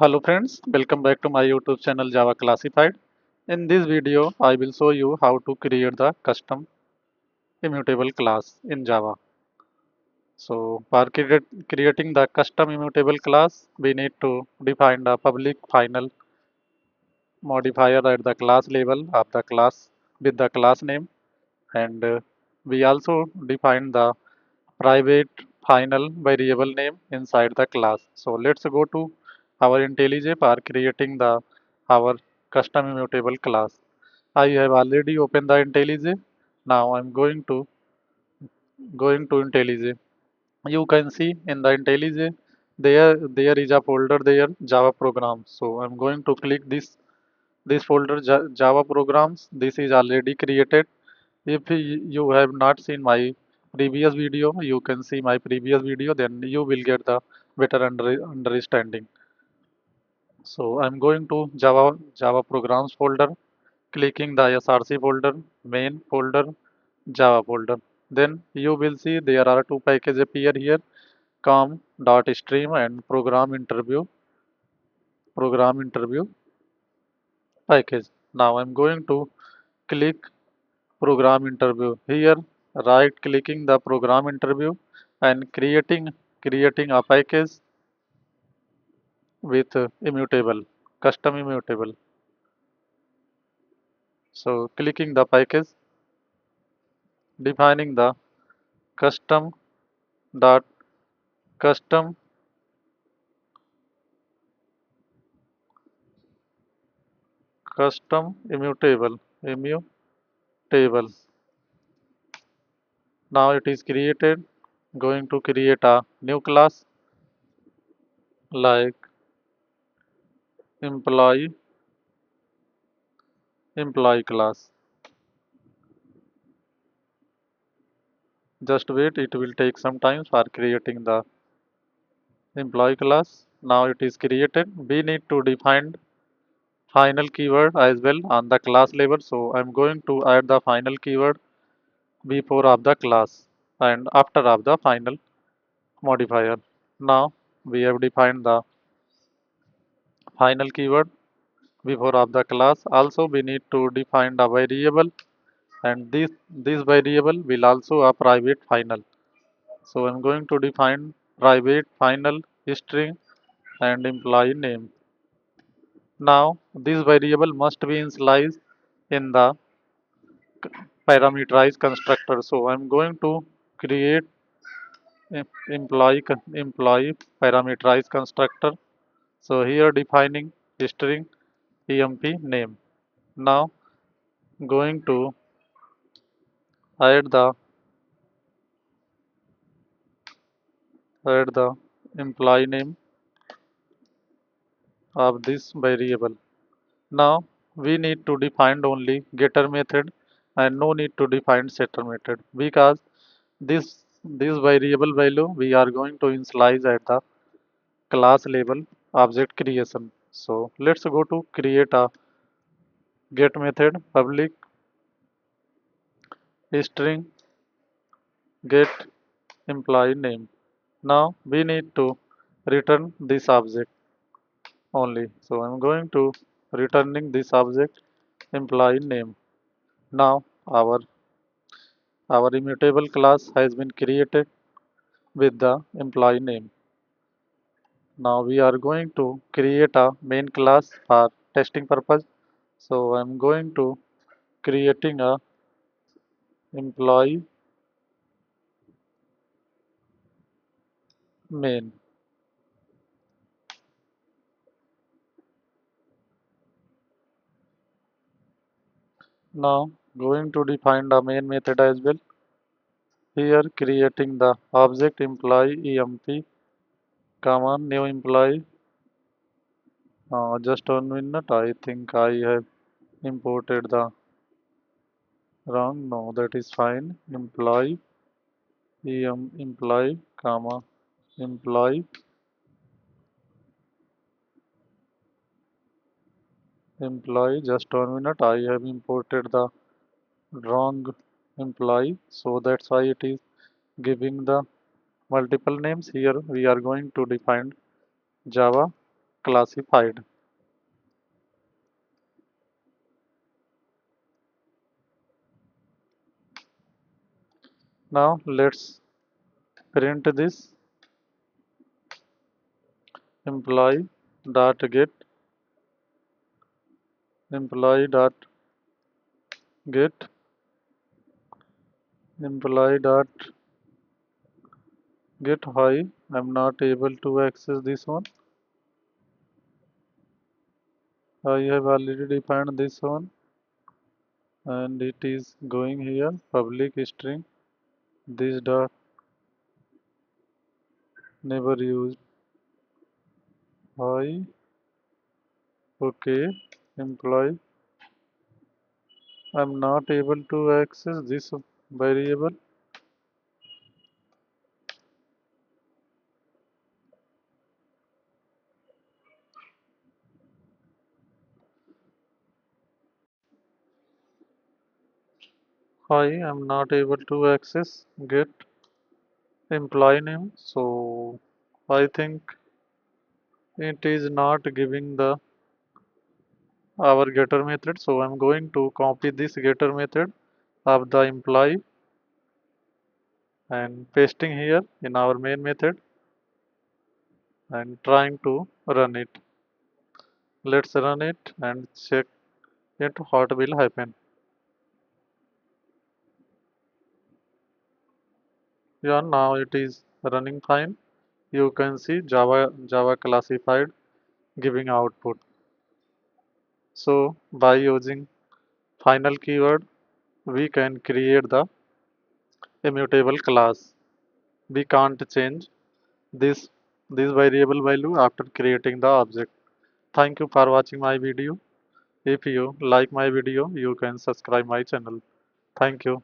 Hello friends, welcome back to my YouTube channel Java Classified. In this video, I will show you how to create the custom immutable class in Java. So for creating the custom immutable class, we need to define the public final modifier at the class level of the class with the class name, and we also define the private final variable name inside the class. So let's go to our IntelliJ for creating the our custom immutable class. I have already opened the IntelliJ. Now I'm going to IntelliJ. You can see in the IntelliJ there is a folder there Java programs. So I'm going to click this folder Java programs. This is already created. If you have not seen my previous video, you can see my previous video, then you will get the better understanding. So I'm going to Java programs folder, clicking the src folder, main folder, Java folder. Then you will see there are two packages appear here, com.stream and program interview package. Now I'm going to click program interview. Here, right clicking the program interview and creating a package with immutable, custom immutable. So clicking the package, defining the custom dot custom custom immutable. Now it is created. Going to create a new class like employee employee class. Just wait, it will take some time for creating the employee class. Now it is created. We need to define final keyword as well on the class level. So I'm going to add the final keyword before of the class and after of the final modifier. Now we have defined the final keyword before of the class. Also we need to define the variable, and this variable will also a private final. So I'm going to define private final string and employee name. Now this variable must be initialized in the parameterized constructor. So I'm going to create employee parameterized constructor. So here defining string emp name. Now going to add the employee name of this variable. Now we need to define only getter method and no need to define setter method, because this variable value we are going to initialize at the class level object creation. So let's go to create a get method public string get employee name. Now we need to return this object only. So I'm going to returning this object employee name. Now our immutable class has been created with the employee name. Now we are going to create a main class for testing purpose. So I'm going to creating a employee main. Now going to define the main method as well. Here creating the object employee emp comma new employee. Just 1 minute. I think I have imported the wrong. No, that is fine. Employee comma employee just 1 minute. I have imported the wrong employee, so that's why it is giving the multiple names. Here we are going to define Java classified. Now let's print this employee dot get employee dot get employee dot get. Why I'm not able to access this one? I have already defined this one and it is going here public string this dot never used. Why? Okay, employee. I'm not able to access this variable. Why I'm not able to access get employee name? So I think it is not giving the our getter method. So I'm going to copy this getter method of the employee and pasting here in our main method and trying to run it. Let's run it and check it what will happen. Yeah, now it is running fine. You can see Java classified giving output. So by using final keyword, we can create the immutable class. We can't change this this variable value after creating the object. Thank you for watching my video. If you like my video, you can subscribe my channel. Thank you.